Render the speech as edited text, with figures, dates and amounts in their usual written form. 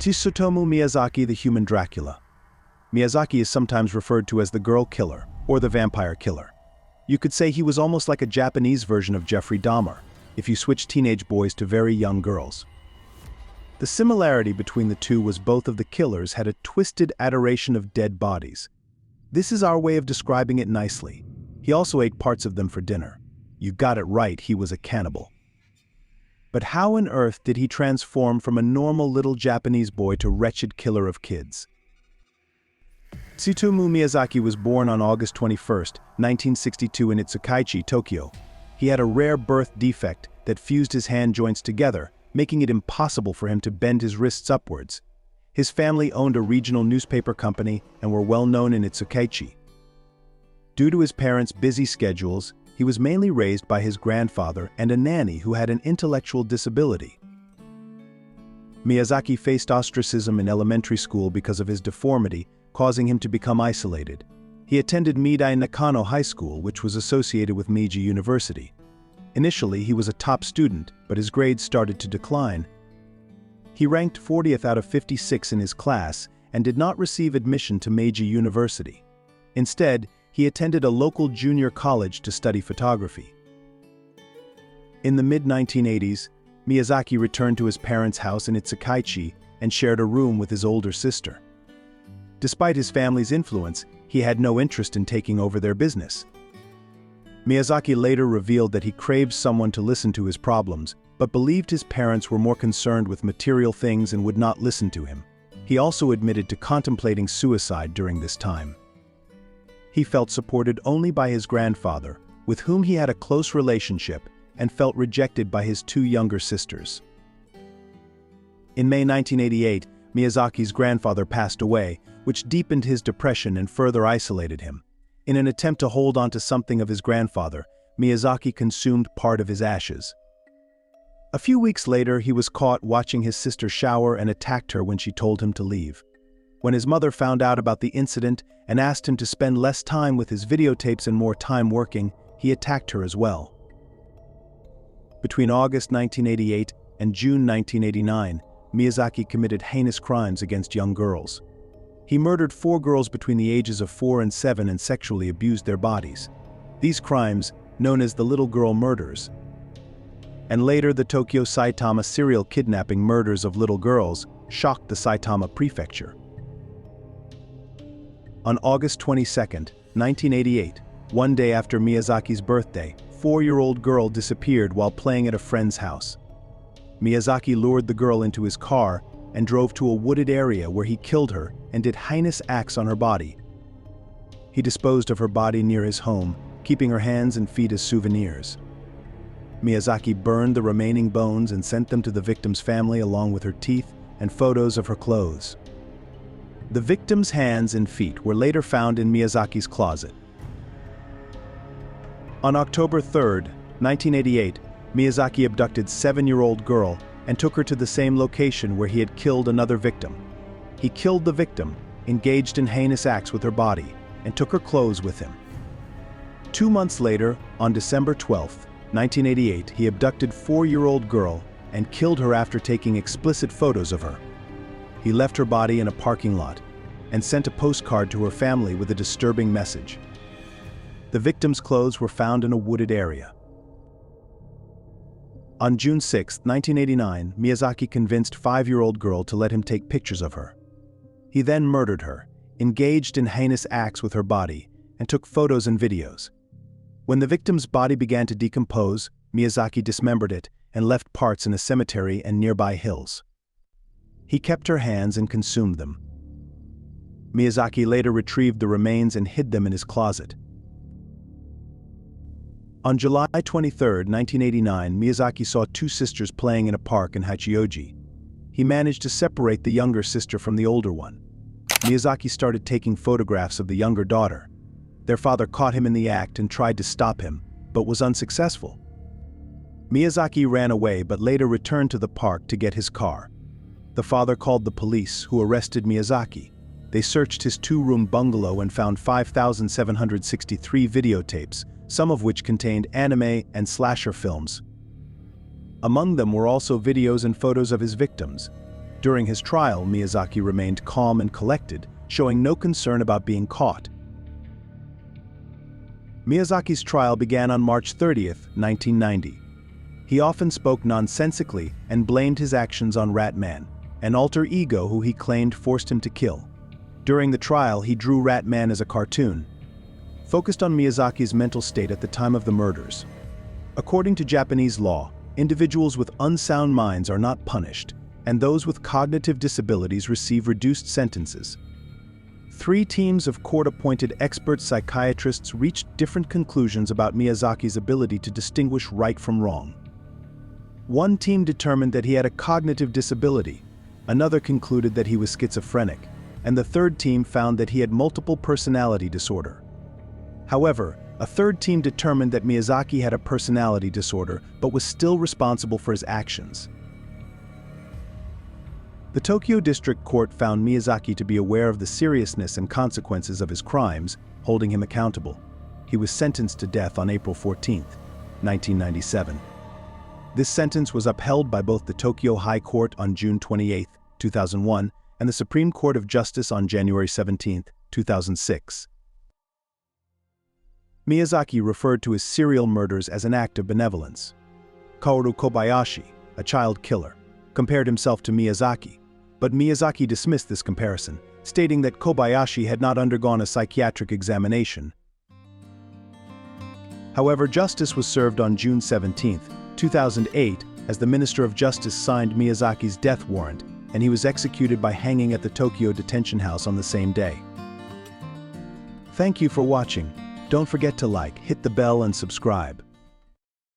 Tsutomu Miyazaki, the human Dracula. Miyazaki is sometimes referred to as the girl killer or the vampire killer. You could say he was almost like a Japanese version of Jeffrey Dahmer, if you switch teenage boys to very young girls. The similarity between the two was both of the killers had a twisted adoration of dead bodies. This is our way of describing it nicely. He also ate parts of them for dinner. You got it right, he was a cannibal. But how on earth did he transform from a normal little Japanese boy to wretched killer of kids? Tsutomu Miyazaki was born on August 21, 1962 in Itsukaichi, Tokyo. He had a rare birth defect that fused his hand joints together, making it impossible for him to bend his wrists upwards. His family owned a regional newspaper company and were well known in Itsukaichi. Due to his parents' busy schedules, he was mainly raised by his grandfather and a nanny who had an intellectual disability. Miyazaki faced ostracism in elementary school because of his deformity, causing him to become isolated. He attended Midai Nakano High School, which was associated with Meiji University. Initially, he was a top student, but his grades started to decline. He ranked 40th out of 56 in his class and did not receive admission to Meiji University. Instead, he attended a local junior college to study photography. In the mid-1980s, Miyazaki returned to his parents' house in Itsukaichi and shared a room with his older sister. Despite his family's influence, he had no interest in taking over their business. Miyazaki later revealed that he craved someone to listen to his problems, but believed his parents were more concerned with material things and would not listen to him. He also admitted to contemplating suicide during this time. He felt supported only by his grandfather, with whom he had a close relationship, and felt rejected by his two younger sisters. In May 1988, Miyazaki's grandfather passed away, which deepened his depression and further isolated him. In an attempt to hold on to something of his grandfather, Miyazaki consumed part of his ashes. A few weeks later, he was caught watching his sister shower and attacked her when she told him to leave. When his mother found out about the incident and asked him to spend less time with his videotapes and more time working, he attacked her as well. Between August 1988 and June 1989, Miyazaki committed heinous crimes against young girls. He murdered 4 girls between the ages of 4 and 7 and sexually abused their bodies. These crimes, known as the little girl murders, and later the Tokyo Saitama serial kidnapping murders of little girls, shocked the Saitama prefecture. On August 22, 1988, one day after Miyazaki's birthday, 4-year-old girl disappeared while playing at a friend's house. Miyazaki lured the girl into his car and drove to a wooded area where he killed her and did heinous acts on her body. He disposed of her body near his home, keeping her hands and feet as souvenirs. Miyazaki burned the remaining bones and sent them to the victim's family along with her teeth and photos of her clothes. The victim's hands and feet were later found in Miyazaki's closet. On October 3, 1988, Miyazaki abducted 7-year-old girl and took her to the same location where he had killed another victim. He killed the victim, engaged in heinous acts with her body, and took her clothes with him. 2 months later, on December 12, 1988, he abducted 4-year-old girl and killed her after taking explicit photos of her. He left her body in a parking lot and sent a postcard to her family with a disturbing message. The victim's clothes were found in a wooded area. On June 6, 1989, Miyazaki convinced 5-year-old girl to let him take pictures of her. He then murdered her, engaged in heinous acts with her body, and took photos and videos. When the victim's body began to decompose, Miyazaki dismembered it and left parts in a cemetery and nearby hills. He kept her hands and consumed them. Miyazaki later retrieved the remains and hid them in his closet. On July 23, 1989, Miyazaki saw 2 sisters playing in a park in Hachioji. He managed to separate the younger sister from the older one. Miyazaki started taking photographs of the younger daughter. Their father caught him in the act and tried to stop him, but was unsuccessful. Miyazaki ran away but later returned to the park to get his car. The father called the police, who arrested Miyazaki. They searched his 2-room bungalow and found 5,763 videotapes, some of which contained anime and slasher films. Among them were also videos and photos of his victims. During his trial, Miyazaki remained calm and collected, showing no concern about being caught. Miyazaki's trial began on March 30, 1990. He often spoke nonsensically and blamed his actions on Ratman, an alter ego who he claimed forced him to kill. During the trial, he drew Ratman as a cartoon, focused on Miyazaki's mental state at the time of the murders. According to Japanese law, individuals with unsound minds are not punished, and those with cognitive disabilities receive reduced sentences. 3 teams of court-appointed expert psychiatrists reached different conclusions about Miyazaki's ability to distinguish right from wrong. One team determined that he had a cognitive disability, another concluded that he was schizophrenic, and the third team found that he had multiple personality disorder. However, a third team determined that Miyazaki had a personality disorder but was still responsible for his actions. The Tokyo District Court found Miyazaki to be aware of the seriousness and consequences of his crimes, holding him accountable. He was sentenced to death on April 14, 1997. This sentence was upheld by both the Tokyo High Court on June 28, 2001, and the Supreme Court of Justice on January 17, 2006. Miyazaki referred to his serial murders as an act of benevolence. Kaoru Kobayashi, a child killer, compared himself to Miyazaki, but Miyazaki dismissed this comparison, stating that Kobayashi had not undergone a psychiatric examination. However, justice was served on June 17, 2008, as the Minister of Justice signed Miyazaki's death warrant, and he was executed by hanging at the Tokyo detention house on the same day. Thank you for watching. Don't forget to like, hit the bell, and subscribe.